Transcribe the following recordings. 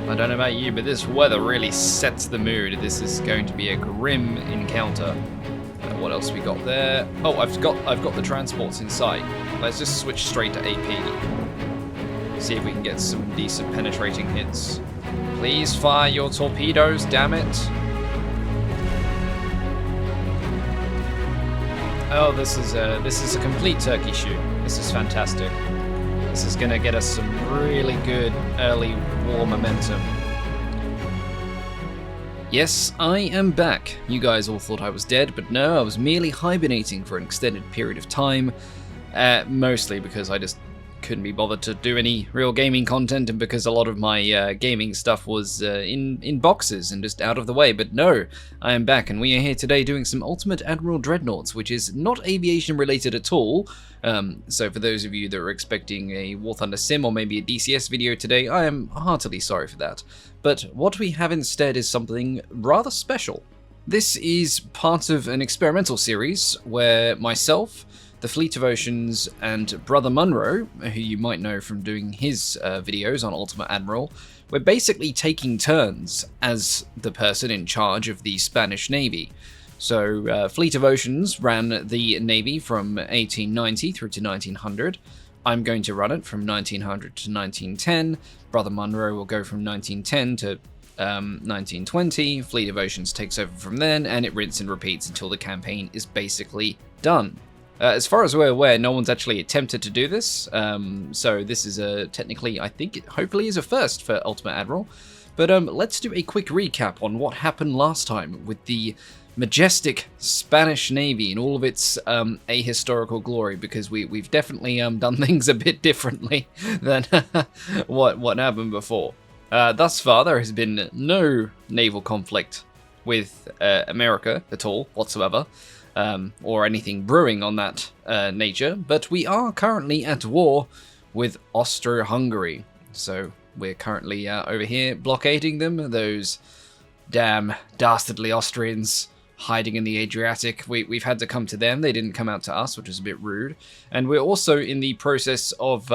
I don't know about you, but this weather really sets the mood. This is going to be a grim encounter. What else we got there? Oh, I've got the transports in sight. Let's just switch straight to AP. See if we can get some decent penetrating hits. Please fire your torpedoes, damn it. Oh, this is a complete turkey shoot. This is fantastic. This is gonna get us some really good early war momentum. Yes, I am back. You guys all thought I was dead, but no, I was merely hibernating for an extended period of time. Mostly because I just couldn't be bothered to do any real gaming content, and because a lot of my gaming stuff was in boxes and just out of the way. But no, I am back, and we are here today doing some Ultimate Admiral Dreadnoughts, which is not aviation related at all. So for those of you that are expecting a War Thunder Sim or maybe a DCS video today, I am heartily sorry for that. But what we have instead is something rather special. This is part of an experimental series where myself, the Fleet of Oceans, and Brother Munro, who you might know from doing his videos on Ultimate Admiral, we're basically taking turns as the person in charge of the Spanish Navy. So Fleet of Oceans ran the Navy from 1890 through to 1900. I'm going to run it from 1900 to 1910. Brother Munro will go from 1910 to 1920. Fleet of Oceans takes over from then, and it rinses and repeats until the campaign is basically done. As far as we're aware, no one's actually attempted to do this, so this is technically, I think, hopefully is a first for Ultimate Admiral. But let's do a quick recap on what happened last time with the majestic Spanish Navy in all of its ahistorical glory, because we've definitely done things a bit differently than what happened before. Thus far, there has been no naval conflict with America at all, whatsoever. Or anything brewing on that nature, but we are currently at war with Austo-Hungary. So we're currently over here blockading them, those damn dastardly Austrians hiding in the Adriatic. We've had to come to them. They didn't come out to us, which is a bit rude. And we're also in the process of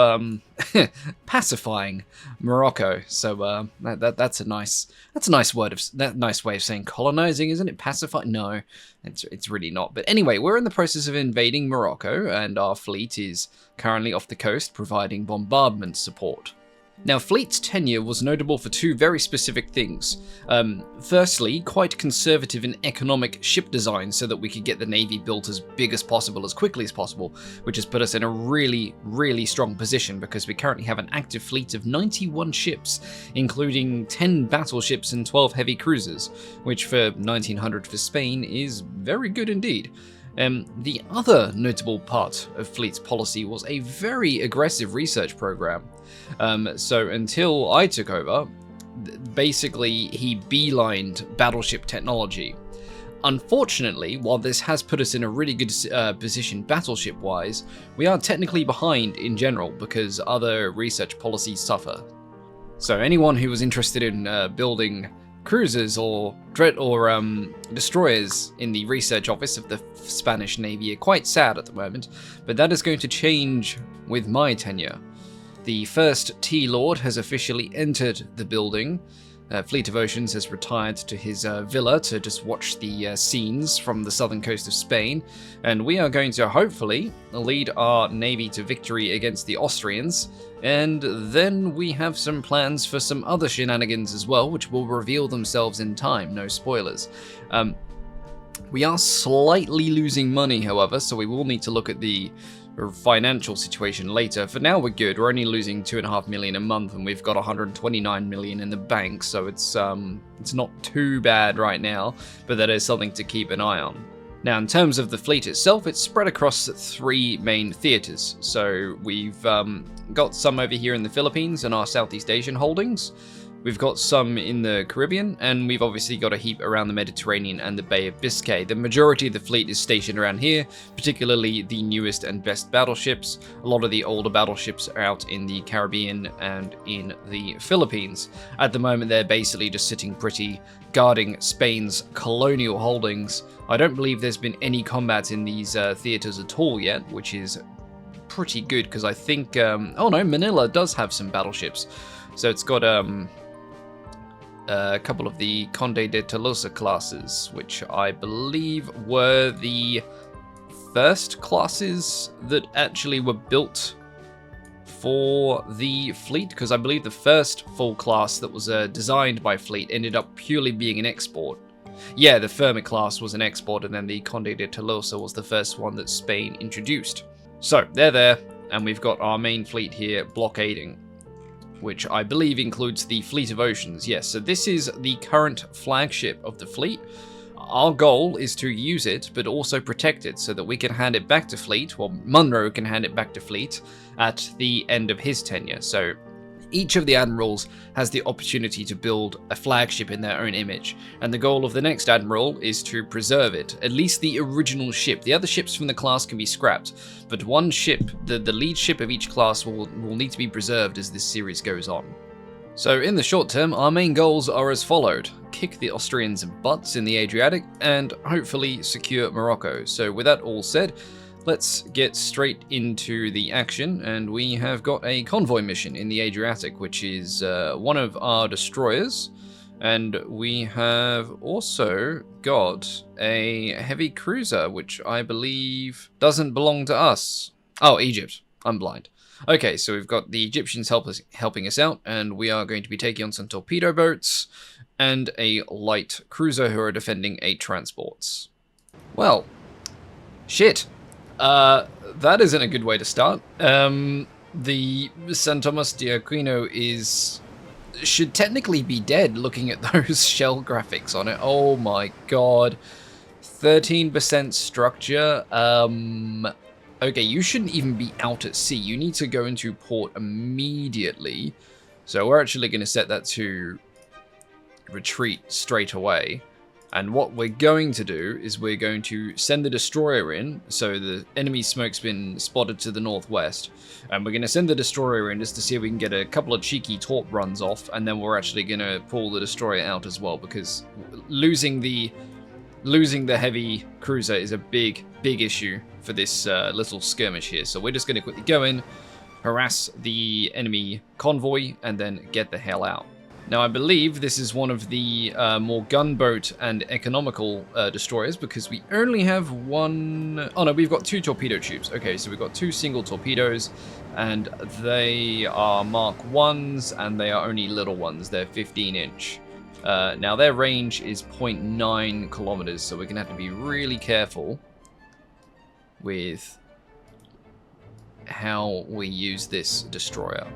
pacifying Morocco. So that's a nice way of saying colonizing, isn't it? Pacify? No, it's really not. But anyway, we're in the process of invading Morocco, and our fleet is currently off the coast providing bombardment support. Now, Fleet's tenure was notable for two very specific things. Firstly, quite conservative and economic ship design so that we could get the Navy built as big as possible, as quickly as possible, which has put us in a really, really strong position because we currently have an active fleet of 91 ships, including 10 battleships and 12 heavy cruisers, which for 1900 for Spain is very good indeed. The other notable part of Fleet's policy was a very aggressive research program. So until I took over, basically he beelined battleship technology. Unfortunately, while this has put us in a really good position battleship-wise, we are technically behind in general because other research policies suffer. So anyone who was interested in building cruisers or destroyers in the research office of the Spanish Navy are quite sad at the moment, but that is going to change with my tenure. The first T-Lord has officially entered the building. Fleet of Oceans has retired to his villa to just watch the scenes from the southern coast of Spain, and we are going to hopefully lead our navy to victory against the Austrians, and then we have some plans for some other shenanigans as well, which will reveal themselves in time, no spoilers. We are slightly losing money, however, so we will need to look at the financial situation later. For now, we're good. We're only losing 2.5 million a month, and we've got 129 million in the bank, so it's not too bad right now, but that is something to keep an eye on. Now, in terms of the fleet itself, it's spread across 3 main theaters. So we've got some over here in the Philippines and our Southeast Asian holdings. We've got some in the Caribbean, and we've obviously got a heap around the Mediterranean and the Bay of Biscay. The majority of the fleet is stationed around here, particularly the newest and best battleships. A lot of the older battleships are out in the Caribbean and in the Philippines. At the moment, they're basically just sitting pretty, guarding Spain's colonial holdings. I don't believe there's been any combat in these theaters at all yet, which is pretty good, because I think... oh no, Manila does have some battleships. So it's got... a couple of the Conde de Tolosa classes, which I believe were the first classes that actually were built for the fleet, because I believe the first full class that was designed by Fleet ended up purely being an export. Yeah, the Fermi class was an export, and then the Conde de Tolosa was the first one that Spain introduced. So, they're there, and we've got our main fleet here blockading, which I believe includes the Fleet of Oceans. Yes, so this is the current flagship of the fleet. Our goal is to use it, but also protect it so that we can hand it back to Fleet, well, Munro can hand it back to Fleet at the end of his tenure. So each of the admirals has the opportunity to build a flagship in their own image, and the goal of the next admiral is to preserve it, at least the original ship. The other ships from the class can be scrapped, but one ship, the lead ship of each class, will need to be preserved as this series goes on. So in the short term, our main goals are as followed: kick the Austrians' butts in the Adriatic, and hopefully secure Morocco. So with that all said, let's get straight into the action, and we have got a convoy mission in the Adriatic, which is one of our destroyers, and we have also got a heavy cruiser, which I believe doesn't belong to us. Oh, Egypt. I'm blind. Okay, so we've got the Egyptians helping us out, and we are going to be taking on some torpedo boats and a light cruiser who are defending 8 transports. Well, shit. That isn't a good way to start. The San Tomas de Aquino should technically be dead looking at those shell graphics on it. Oh my god. 13% structure. Okay, you shouldn't even be out at sea. You need to go into port immediately. So we're actually going to set that to retreat straight away. And what we're going to do is we're going to send the destroyer in. So the enemy smoke's been spotted to the northwest. And we're going to send the destroyer in just to see if we can get a couple of cheeky torp runs off. And then we're actually going to pull the destroyer out as well, because losing the heavy cruiser is a big issue for this little skirmish here. So we're just going to quickly go in, harass the enemy convoy, and then get the hell out. Now, I believe this is one of the more gunboat and economical destroyers, because we only have one... Oh no, we've got 2 torpedo tubes. Okay, so we've got 2 single torpedoes, and they are Mark 1s, and they are only little ones. They're 15-inch. Now, their range is 0.9 kilometers, so we're going to have to be really careful with how we use this destroyer.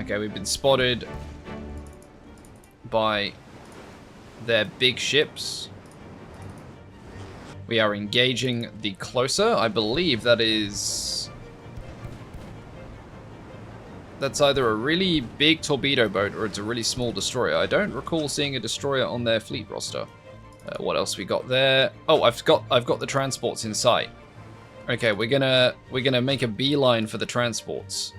Okay, we've been spotted by their big ships. We are engaging the closer. I believe that's either a really big torpedo boat or it's a really small destroyer. I don't recall seeing a destroyer on their fleet roster. What else we got there? Oh, I've got the transports in sight. Okay, we're gonna make a beeline for the transports.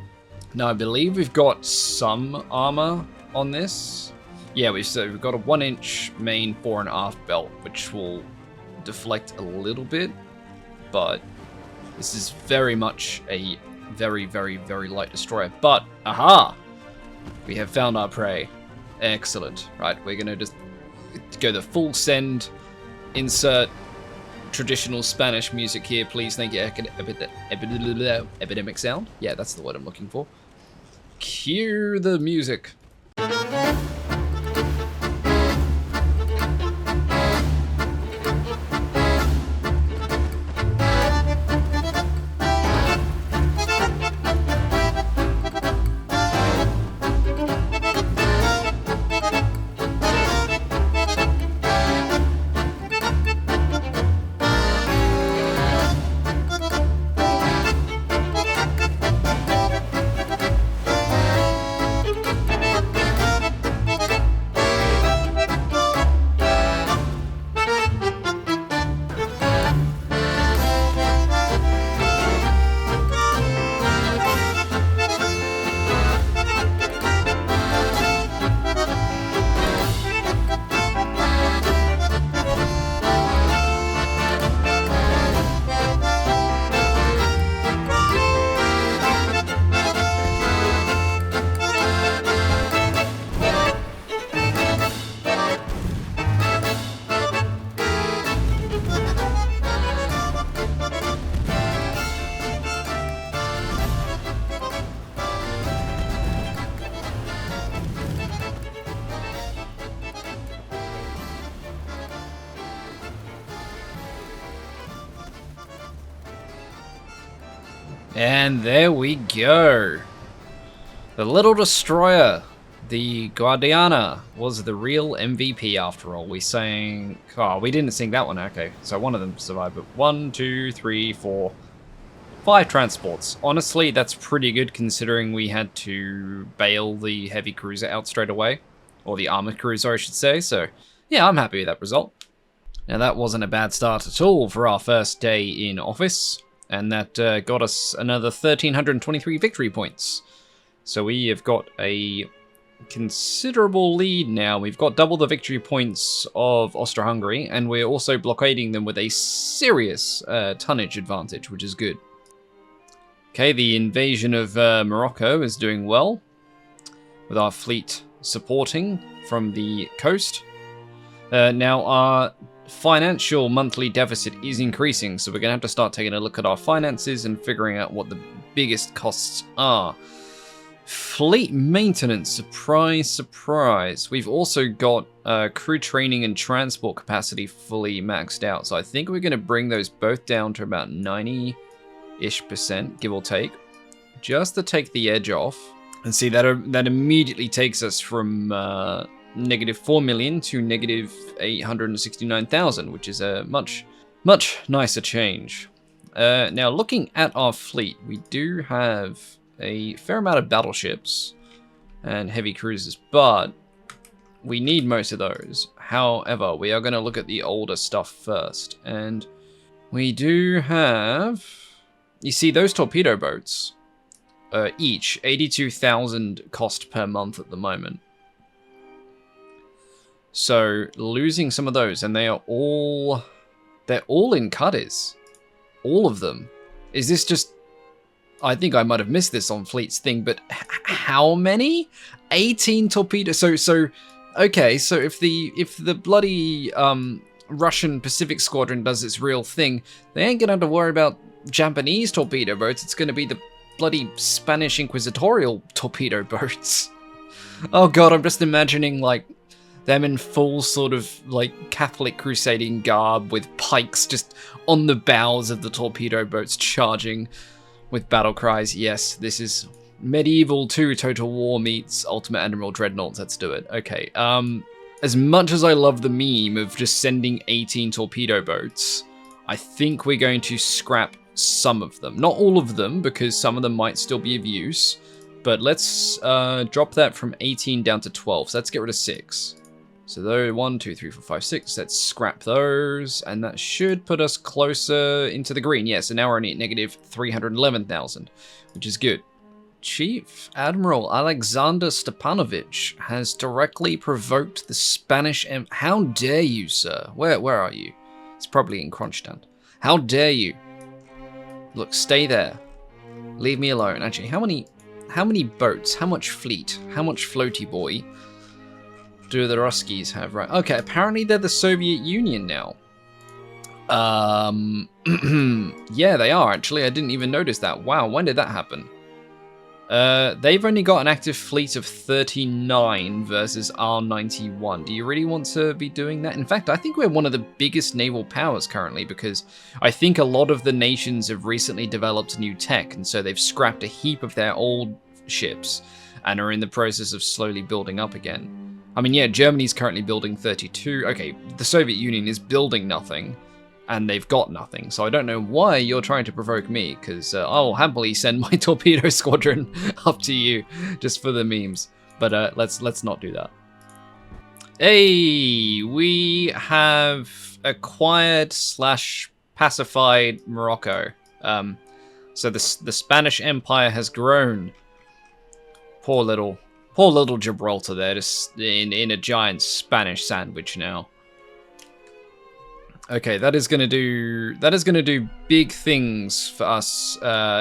Now I believe we've got some armor on this. Yeah, we've got a 1-inch main fore and aft belt, which will deflect a little bit, but this is very much a very light destroyer. But aha, we have found our prey. Excellent. Right, we're gonna just go the full send. Insert traditional Spanish music here, please. Thank you. Epidemic sound. Yeah, that's the word I'm looking for. Cue the music. And there we go. The little destroyer, the Guardiana, was the real MVP after all. We sang... Oh, we didn't sing that one. Okay, so one of them survived. But 1, 2, 3, 4, 5 transports. Honestly, that's pretty good considering we had to bail the heavy cruiser out straight away. Or the armored cruiser, I should say. So, yeah, I'm happy with that result. Now, that wasn't a bad start at all for our first day in office. And that got us another 1,323 victory points. So we have got a considerable lead now. We've got double the victory points of Austo-Hungary, and we're also blockading them with a serious tonnage advantage, which is good. Okay, the invasion of Morocco is doing well, with our fleet supporting from the coast. Now, our financial monthly deficit is increasing, so we're going to have to start taking a look at our finances and figuring out what the biggest costs are. Fleet maintenance, surprise, surprise. We've also got crew training and transport capacity fully maxed out, so I think we're going to bring those both down to about 90-ish%, give or take, just to take the edge off. And see, that immediately takes us from negative 4 million to negative 869,000, which is a much nicer change. Now, looking at our fleet, we do have a fair amount of battleships and heavy cruisers, but we need most of those. However, we are going to look at the older stuff first, and we do have, you see, those torpedo boats, each 82,000 cost per month at the moment. So losing some of those, and they're all in cutters, all of them. Is this just? I think I might have missed this on Fleet's thing, but how many? 18 torpedoes. So okay. So if the bloody Russian Pacific Squadron does its real thing, they ain't gonna have to worry about Japanese torpedo boats. It's gonna be the bloody Spanish Inquisitorial torpedo boats. Oh god, I'm just imagining like them in full sort of like Catholic crusading garb with pikes just on the bows of the torpedo boats charging with battle cries. Yes, this is Medieval 2 Total War meets Ultimate Admiral Dreadnoughts. Let's do it. Okay, as much as I love the meme of just sending 18 torpedo boats, I think we're going to scrap some of them. Not all of them, because some of them might still be of use, but let's drop that from 18 down to 12. So let's get rid of 6. So those 1, 2, 3, 4, 5, 6. Let's scrap those, and that should put us closer into the green. Yeah, so now we're only at negative 311,000, which is good. Chief Admiral Alexander Stepanovich has directly provoked the Spanish How dare you, sir? Where are you? It's probably in Kronstadt. How dare you? Look, stay there. Leave me alone. Actually, how many boats? How much fleet? How much floaty boy do the Ruskies have? Right. Okay, apparently they're the Soviet Union now. Yeah, they are, actually. I didn't even notice that. Wow, when did that happen? They've only got an active fleet of 39 versus our 91. Do you really want to be doing that? In fact, I think we're one of the biggest naval powers currently, because I think a lot of the nations have recently developed new tech, and so they've scrapped a heap of their old ships and are in the process of slowly building up again. I mean, yeah, Germany's currently building 32. Okay, the Soviet Union is building nothing, and they've got nothing. So I don't know why you're trying to provoke me, because I'll happily send my torpedo squadron up to you just for the memes. But let's not do that. Hey, we have acquired / pacified Morocco. So the Spanish Empire has grown. Poor little Gibraltar there, just in a giant Spanish sandwich now. Okay, that is gonna do big things for us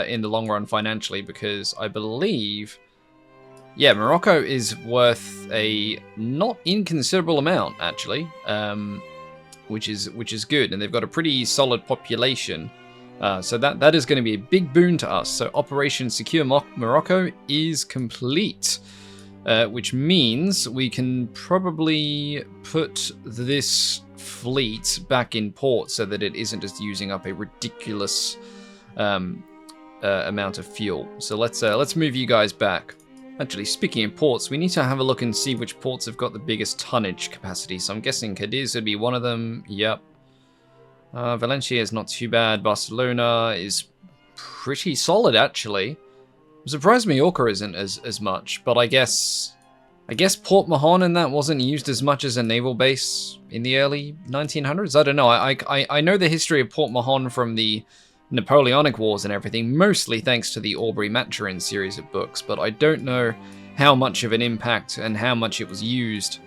in the long run financially, because I believe, yeah, Morocco is worth a not inconsiderable amount actually, which is good, and they've got a pretty solid population. So that is going to be a big boon to us. So Operation Secure Morocco is complete. Which means we can probably put this fleet back in port so that it isn't just using up a ridiculous amount of fuel. So let's move you guys back. Actually, speaking of ports, we need to have a look and see which ports have got the biggest tonnage capacity. So I'm guessing Cadiz would be one of them. Yep. Valencia is not too bad. Barcelona is pretty solid, actually. I'm surprised Mallorca isn't as much, but I guess Port Mahon and that wasn't used as much as a naval base in the early 1900s. I don't know. I know the history of Port Mahon from the Napoleonic Wars and everything, mostly thanks to the Aubrey-Maturin series of books, but I don't know how much of an impact and how much it was used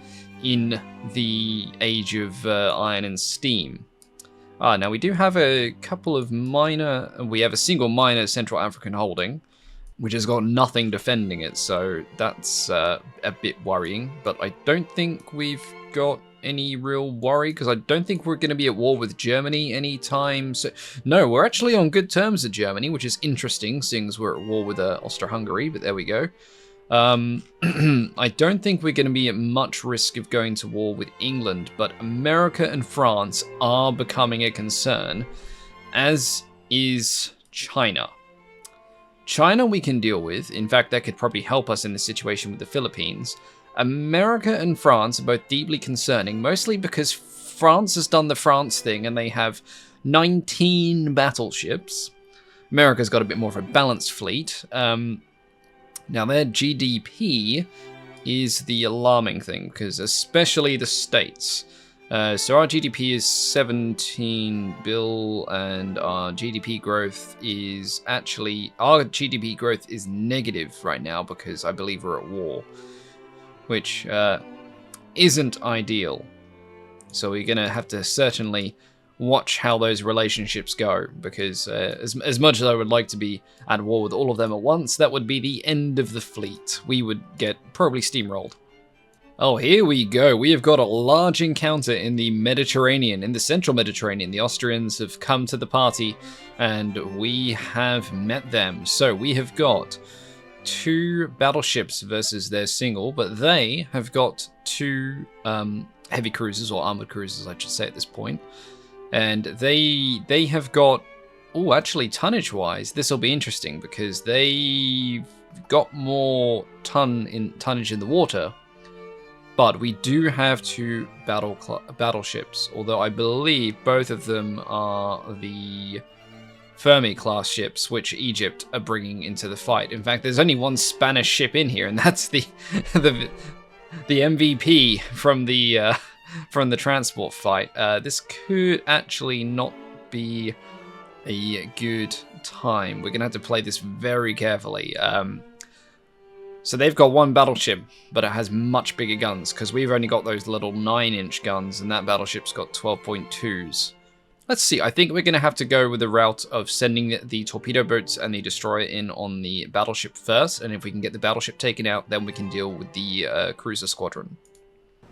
in the age of iron and steam. Now we do have a couple of minor, we have a single minor Central African holding, which has got nothing defending it, so that's a bit worrying, but I don't think we've got any real worry, because I don't think we're going to be at war with Germany anytime soon. No, we're actually on good terms with Germany, which is interesting, seeing as we're at war with Austo-Hungary, but there we go. I don't think we're going to be at much risk of going to war with England, but America and France are becoming a concern, as is China. China we can deal with. In fact, that could probably help us in the situation with the Philippines. America and France are both deeply concerning, mostly because France has done the France thing and they have 19 battleships. America's got a bit more of a balanced fleet. Now their GDP is the alarming thing, because especially the States. So our GDP is 17 bill, and our GDP growth is negative right now because I believe we're at war, which isn't ideal. So we're going to have to certainly watch how those relationships go, because as much as I would like to be at war with all of them at once, that would be the end of the fleet. We would get probably steamrolled. Oh, here we go. We have got a large encounter in the Mediterranean, in the central Mediterranean. The Austrians have come to the party, and we have met them. So we have got 2 battleships versus their single, but they have got 2 heavy cruisers, or armored cruisers, I should say at this point. And they have got, oh, actually tonnage-wise, this will be interesting, because they've got more tonnage in the water. But we do have 2 battleships, although I believe both of them are the Fermi-class ships, which Egypt are bringing into the fight. In fact, there's only one Spanish ship in here, and that's the MVP from the transport fight. This could actually not be a good time. We're going to have to play this very carefully. So they've got 1 battleship, but it has much bigger guns, because we've only got those little 9-inch guns, and that battleship's got 12.2s. Let's see, I think we're going to have to go with the route of sending the torpedo boats and the destroyer in on the battleship first, and if we can get the battleship taken out, then we can deal with the cruiser squadron.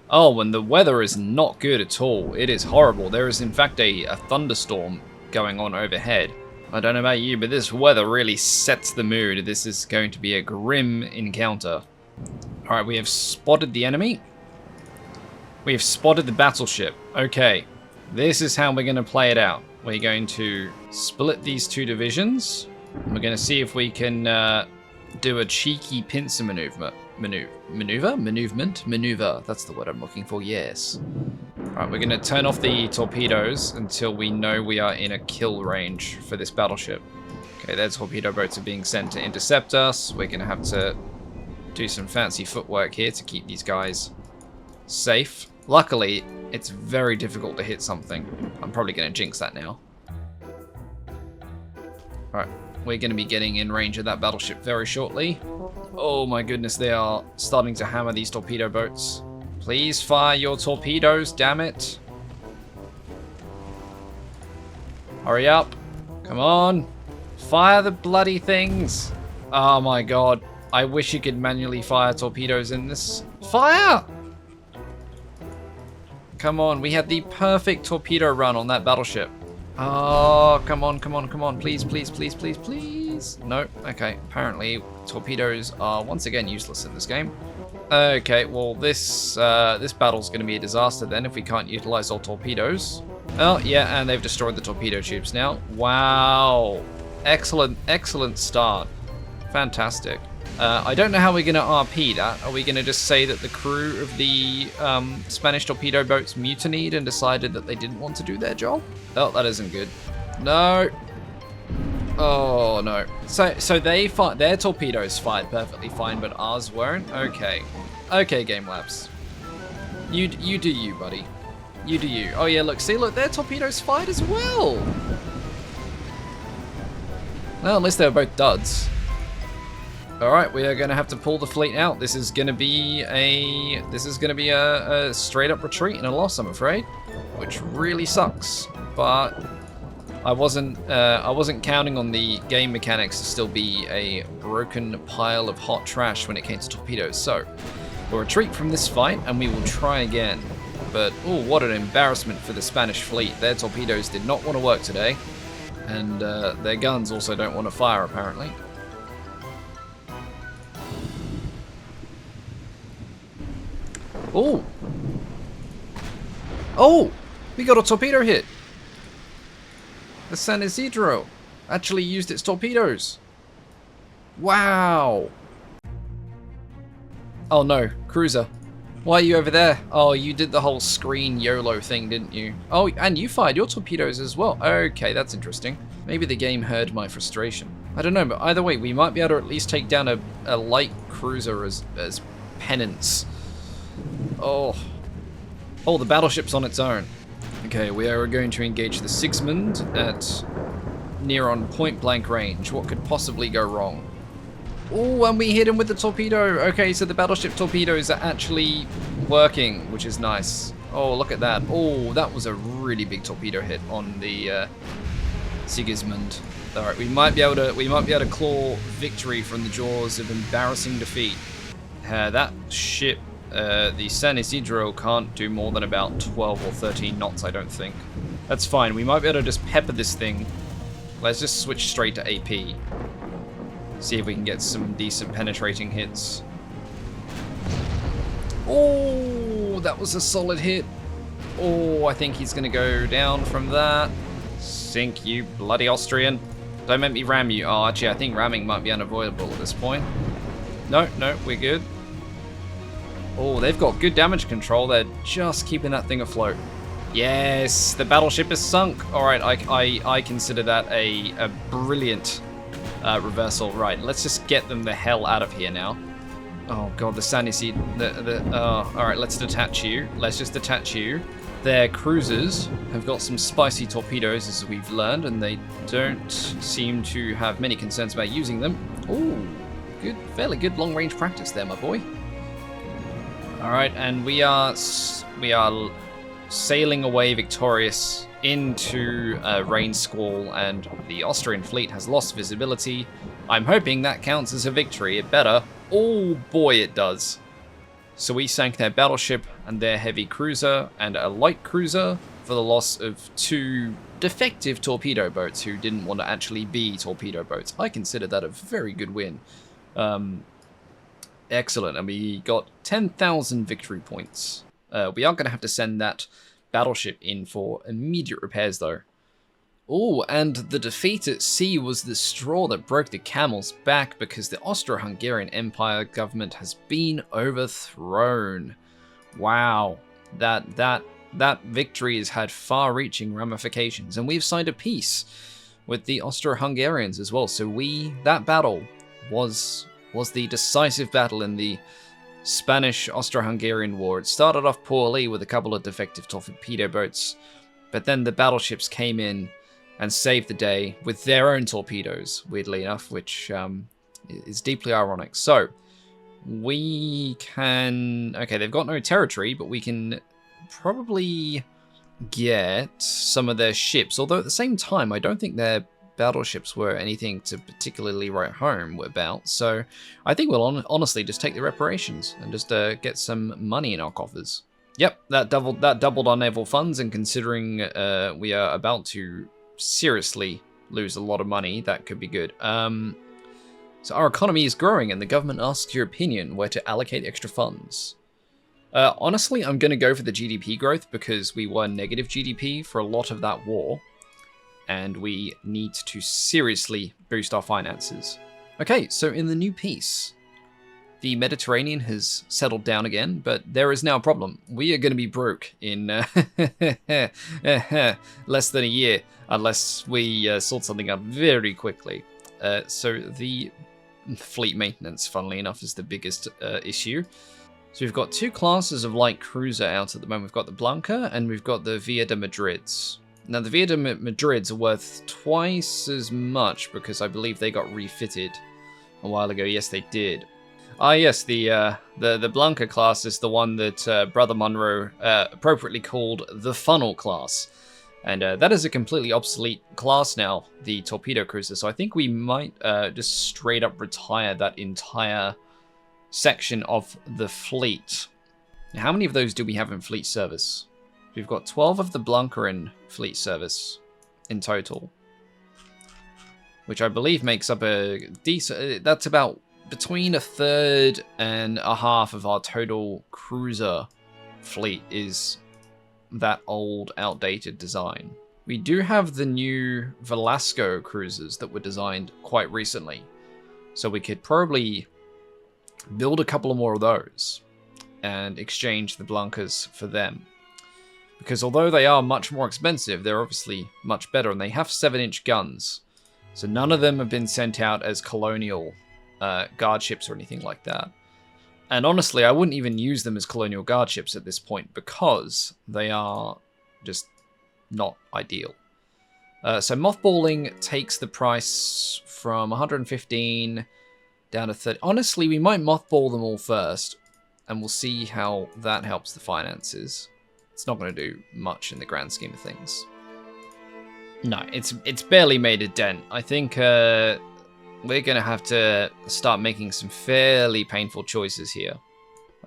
Oh, and the weather is not good at all. It is horrible. There is in fact a thunderstorm going on overhead. I don't know about you, but this weather really sets the mood. This is going to be a grim encounter. Alright, we have spotted the enemy. We have spotted the battleship. Okay, this is how we're going to play it out. We're going to split these 2 divisions. We're going to see if we can do a cheeky pincer maneuver. Maneuver. That's the word I'm looking for, yes. Alright, we're going to turn off the torpedoes until we know we are in a kill range for this battleship. Okay, their torpedo boats are being sent to intercept us. We're going to have to do some fancy footwork here to keep these guys safe. Luckily, it's very difficult to hit something. I'm probably going to jinx that now. Alright, we're going to be getting in range of that battleship very shortly. Oh my goodness, they are starting to hammer these torpedo boats. Please fire your torpedoes, damn it. Hurry up. Come on. Fire the bloody things. Oh my god. I wish you could manually fire torpedoes in this. Fire! Come on, we had the perfect torpedo run on that battleship. Oh, come on, come on, come on. Please, please, please, please, please. No, okay. Apparently, torpedoes are once again useless in this game. Okay, well, this battle's going to be a disaster then if we can't utilize our torpedoes. Oh, yeah, and they've destroyed the torpedo tubes now. Wow. Excellent, excellent start. Fantastic. I don't know how we're going to RP that. Are we going to just say that the crew of the Spanish torpedo boats mutinied and decided that they didn't want to do their job? Oh, that isn't good. No. Oh, no. So their torpedoes fired perfectly fine, but ours weren't? Okay. Okay, Game Labs. You do you, buddy. You do you. Oh, yeah, look. See, look, their torpedoes fired as well. Well, unless they were both duds. Alright, we are going to have to pull the fleet out. This is going to be a straight up retreat and a loss, I'm afraid. Which really sucks. But I wasn't counting on the game mechanics to still be a broken pile of hot trash when it came to torpedoes. So, we'll retreat from this fight and we will try again. But, oh, what an embarrassment for the Spanish fleet. Their torpedoes did not want to work today. And their guns also don't want to fire, apparently. Oh! Oh! We got a torpedo hit! The San Isidro actually used its torpedoes. Wow! Oh no, cruiser. Why are you over there? Oh, you did the whole screen YOLO thing, didn't you? Oh, and you fired your torpedoes as well. Okay, that's interesting. Maybe the game heard my frustration. I don't know, but either way, we might be able to at least take down a light cruiser as penance. Oh. Oh, the battleship's on its own. Okay, we are going to engage the Sigismund at near on point blank range. What could possibly go wrong? Oh, and we hit him with the torpedo. Okay, so the battleship torpedoes are actually working, which is nice. Oh, look at that. Oh, that was a really big torpedo hit on the Sigismund. All right, we might be able to claw victory from the jaws of embarrassing defeat. That ship, the San Isidro, can't do more than about 12 or 13 knots, I don't think. That's fine. We might be able to just pepper this thing. Let's just switch straight to AP. See if we can get some decent penetrating hits. Oh, that was a solid hit. Oh, I think he's going to go down from that. Sink, you bloody Austrian. Don't make me ram you. Oh, actually, I think ramming might be unavoidable at this point. No, we're good. Oh, they've got good damage control. They're just keeping that thing afloat. Yes, the battleship is sunk. All right, I consider that a brilliant reversal. Right, let's just get them the hell out of here now. Oh god, the San Isidro. All right, let's detach you. Let's just detach you. Their cruisers have got some spicy torpedoes, as we've learned, and they don't seem to have many concerns about using them. Oh, good, fairly good long-range practice there, my boy. All right, and we are sailing away victorious into a rain squall, and the Austrian fleet has lost visibility. I'm hoping that counts as a victory. It better. Oh boy, it does. So we sank their battleship and their heavy cruiser and a light cruiser for the loss of 2 defective torpedo boats who didn't want to actually be torpedo boats. I consider that a very good win. Excellent, and we got 10,000 victory points. We are going to have to send that battleship in for immediate repairs though. Oh, and the defeat at sea was the straw that broke the camel's back, because the Austro-Hungarian Empire government has been overthrown. Wow, that victory has had far-reaching ramifications, and we've signed a peace with the Austro-Hungarians as well. So that battle was the decisive battle in the Spanish Austro-Hungarian War. It started off poorly with a couple of defective torpedo boats, but then the battleships came in and saved the day with their own torpedoes, weirdly enough, which is deeply ironic. So, we can... Okay, they've got no territory, but we can probably get some of their ships, although at the same time, I don't think their battleships were anything to particularly write home about, so I think we'll honestly just take the reparations and just get some money in our coffers. Yep, that doubled our naval funds, and considering we are about to seriously lose a lot of money, that could be good. So our economy is growing, and the government asks your opinion where to allocate extra funds. Honestly, I'm going to go for the GDP growth, because we were negative GDP for a lot of that war. and we need to seriously boost our finances. Okay, so in the new peace, the Mediterranean has settled down again, but there is now a problem. We are going to be broke in less than a year, unless we sort something out very quickly. So the fleet maintenance, funnily enough, is the biggest issue. So we've got two classes of light cruiser out at the moment. We've got the Blanca and we've got the Villa de Madrids. Now the Villa de Madrids are worth twice as much because I believe they got refitted a while ago. Yes, they did. Ah, yes, the Blanca class is the one that Brother Monroe appropriately called the funnel class. And that is a completely obsolete class now, the torpedo cruiser. So I think we might just straight up retire that entire section of the fleet. Now, how many of those do we have in fleet service? We've got 12 of the Blanca in fleet service in total, which I believe makes up a decent... That's about between a third and a half of our total cruiser fleet is that old, outdated design. We do have the new Velasco cruisers that were designed quite recently, so we could probably build a couple more of those and exchange the Blancas for them. Because although they are much more expensive, they're obviously much better, and they have 7-inch guns. So none of them have been sent out as colonial guard ships or anything like that. And honestly, I wouldn't even use them as colonial guard ships at this point because they are just not ideal. So mothballing takes the price from 115 down to 30. Honestly, we might mothball them all first, and we'll see how that helps the finances. It's not going to do much in the grand scheme of things. No, it's barely made a dent. I think we're going to have to start making some fairly painful choices here.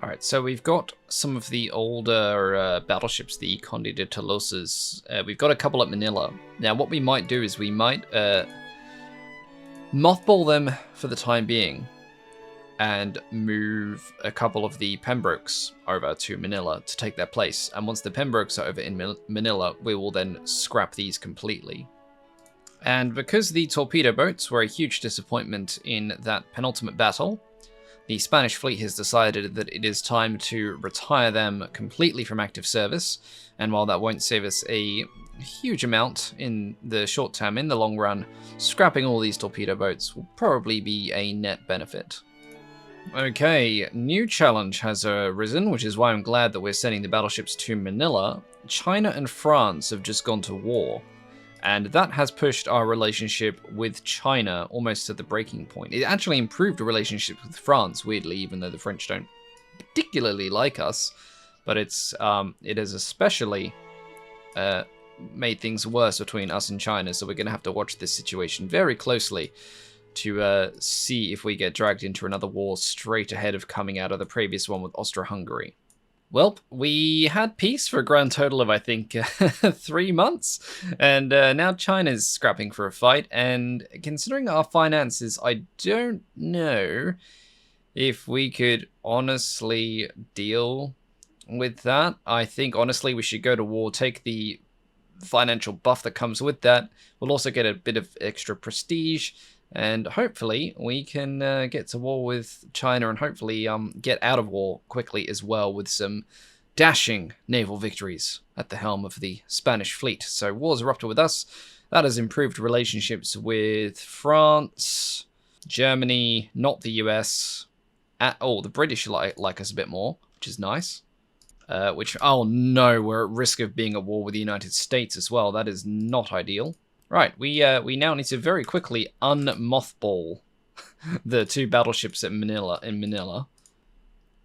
Alright, so we've got some of the older battleships, the Conde de Tolosas. We've got a couple at Manila. Now, what we might do is we might mothball them for the time being and move a couple of the Pembrokes over to Manila to take their place. And once the Pembrokes are over in Manila, we will then scrap these completely. And because the torpedo boats were a huge disappointment in that penultimate battle, the Spanish fleet has decided that it is time to retire them completely from active service. And while that won't save us a huge amount in the short term, in the long run, scrapping all these torpedo boats will probably be a net benefit. Okay, new challenge has arisen, which is why I'm glad that we're sending the battleships to Manila. China and France have just gone to war, and that has pushed our relationship with China almost to the breaking point. It actually improved the relationship with France, weirdly, even though the French don't particularly like us, but it has especially made things worse between us and China, so we're going to have to watch this situation very closely to see if we get dragged into another war straight ahead of coming out of the previous one with Austo-Hungary. Well, we had peace for a grand total of, I think, 3 months, and now China's scrapping for a fight, and considering our finances, I don't know if we could honestly deal with that. I think, honestly, we should go to war, take the financial buff that comes with that. We'll also get a bit of extra prestige, and hopefully we can get to war with China and hopefully get out of war quickly as well with some dashing naval victories at the helm of the Spanish fleet. So wars erupted with us. That has improved relationships with France, Germany, not the US. The British like us a bit more, which is nice. Oh no, we're at risk of being at war with the United States as well. That is not ideal. Right, we now need to very quickly unmothball the 2 battleships at Manila.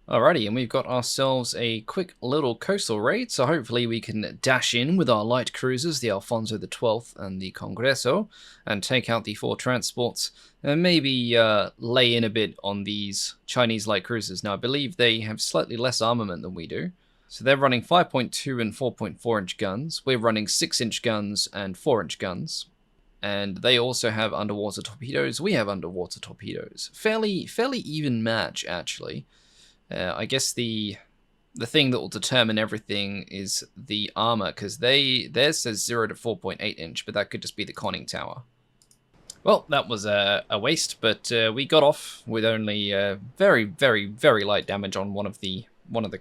Alrighty, and we've got ourselves a quick little coastal raid, so hopefully we can dash in with our light cruisers, the Alfonso XII and the Congreso, and take out the 4 transports, and maybe lay in a bit on these Chinese light cruisers. Now, I believe they have slightly less armament than we do. So they're running 5.2 and 4.4 inch guns. We're running 6-inch guns and 4-inch guns. And they also have underwater torpedoes. We have underwater torpedoes. Fairly even match, actually. I guess the the thing that will determine everything is the armor, because theirs says 0 to 4.8 inch, but that could just be the conning tower. Well, that was a waste, but we got off with only very, very, very light damage on one of the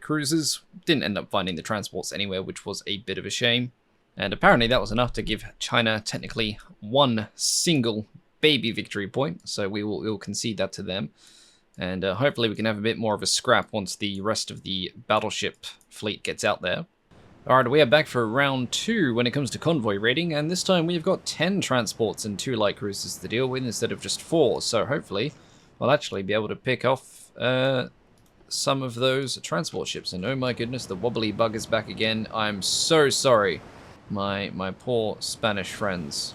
cruisers. Didn't end up finding the transports anywhere, which was a bit of a shame. And apparently that was enough to give China technically one single baby victory point, so we will concede that to them. And hopefully we can have a bit more of a scrap once the rest of the battleship fleet gets out there. Alright, we are back for round 2 when it comes to convoy raiding, and this time we've got 10 transports and 2 light cruisers to deal with instead of just 4, so hopefully we'll actually be able to pick off some of those transport ships. And oh my goodness, the wobbly bug is back again. I'm so sorry, my poor Spanish friends.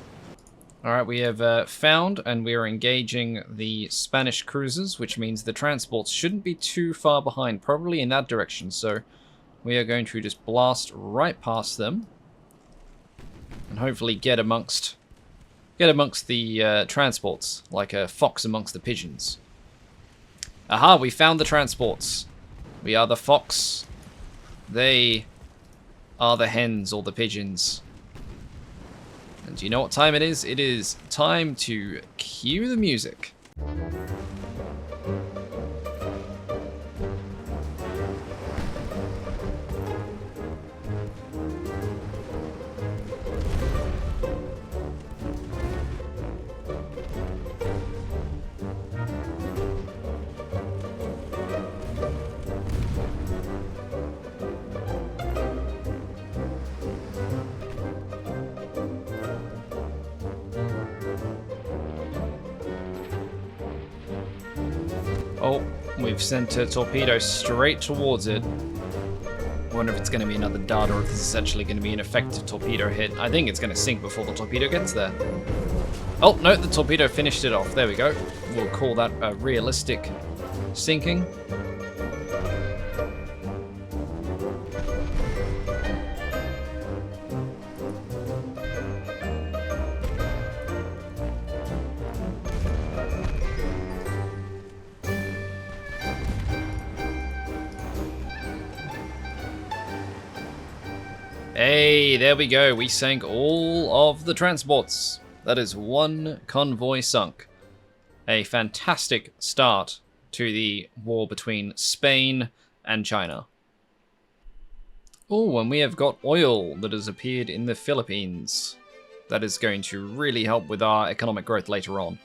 Alright, we have found and we are engaging the Spanish cruisers, which means the transports shouldn't be too far behind, probably in that direction, so we are going to just blast right past them and hopefully get amongst the transports, like a fox amongst the pigeons. Aha, we found the transports. We are the fox. They are the hens or the pigeons. And do you know what time it is? It is time to cue the music. Oh, we've sent a torpedo straight towards it. Wonder if it's going to be another dart or if this is actually going to be an effective torpedo hit. I think it's going to sink before the torpedo gets there. Oh, no, the torpedo finished it off. There we go. We'll call that a realistic sinking. Hey, there we go. We sank all of the transports. That is one convoy sunk. A fantastic start to the war between Spain and China. Oh, and we have got oil that has appeared in the Philippines. That is going to really help with our economic growth later on.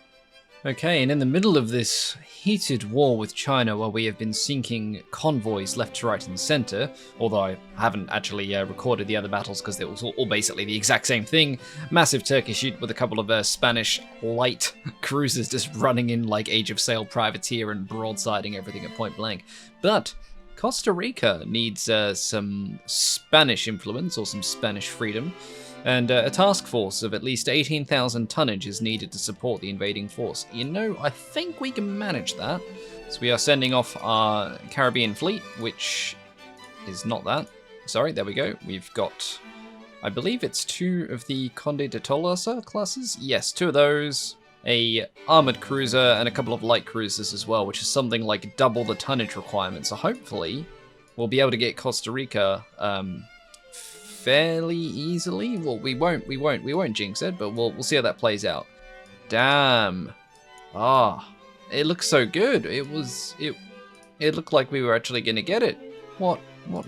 Okay, and in the middle of this heated war with China, where we have been sinking convoys left, right, and center, although I haven't actually recorded the other battles because they were all basically the exact same thing. Massive Turkish fleet with a couple of Spanish light cruisers just running in like Age of Sail privateer and broadsiding everything at point blank. But Costa Rica needs some Spanish influence or some Spanish freedom. And a task force of at least 18,000 tonnage is needed to support the invading force. You know, I think we can manage that. So we are sending off our Caribbean fleet, which is not that. Sorry, there we go. We've got, I believe it's 2 of the Conde de Tolosa classes. Yes, 2 of those. A armored cruiser and a couple of light cruisers as well, which is something like double the tonnage requirement. So hopefully we'll be able to get Costa Rica fairly easily. Well, we won't jinx it, but we'll see how that plays out. Damn. It looks so good. It looked like we were actually going to get it. What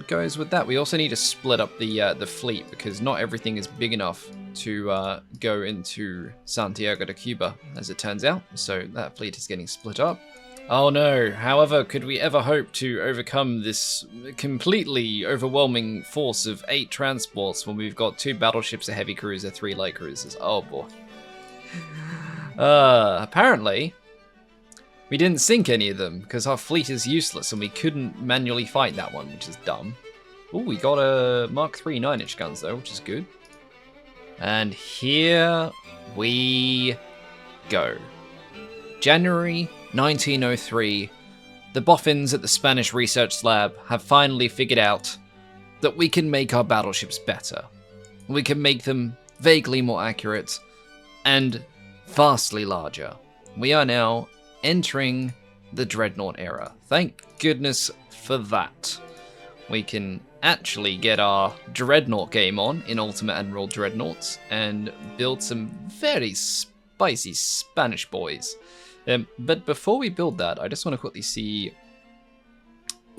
goes with that? We also need to split up the fleet because not everything is big enough to go into Santiago de Cuba, as it turns out. So that fleet is getting split up. Oh no, however, could we ever hope to overcome this completely overwhelming force of 8 transports when we've got 2 battleships, a heavy cruiser, 3 light cruisers? Oh boy. Apparently, we didn't sink any of them because our fleet is useless and we couldn't manually fight that one, which is dumb. Oh, we got a Mark III 9-inch guns though, which is good. And here we go. January 1903, the boffins at the Spanish Research Lab have finally figured out that we can make our battleships better. We can make them vaguely more accurate and vastly larger. We are now entering the Dreadnought era. Thank goodness for that. we can actually get our Dreadnought game on in Ultimate Admiral Dreadnoughts and build some very spicy Spanish boys. But before we build that, I just want to quickly see...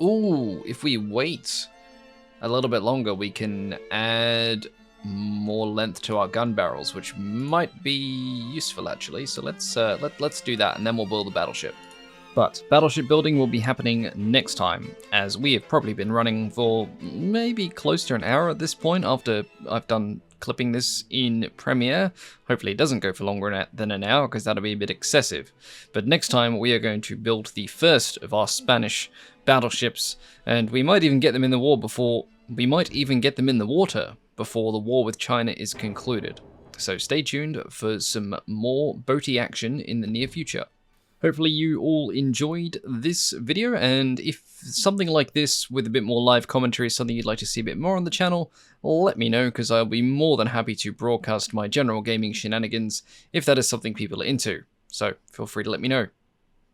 Ooh, if we wait a little bit longer, we can add more length to our gun barrels, which might be useful actually. So let's do that, and then we'll build a battleship. But battleship building will be happening next time, as we have probably been running for maybe close to an hour at this point after I've done clipping this in Premiere. Hopefully it doesn't go for longer than an hour, because that'll be a bit excessive. But next time we are going to build the first of our Spanish battleships, and we might even get them in the water before the war with China is concluded. So stay tuned for some more boaty action in the near future. Hopefully you all enjoyed this video, and if something like this with a bit more live commentary is something you'd like to see a bit more on the channel, let me know, because I'll be more than happy to broadcast my general gaming shenanigans if that is something people are into. So feel free to let me know.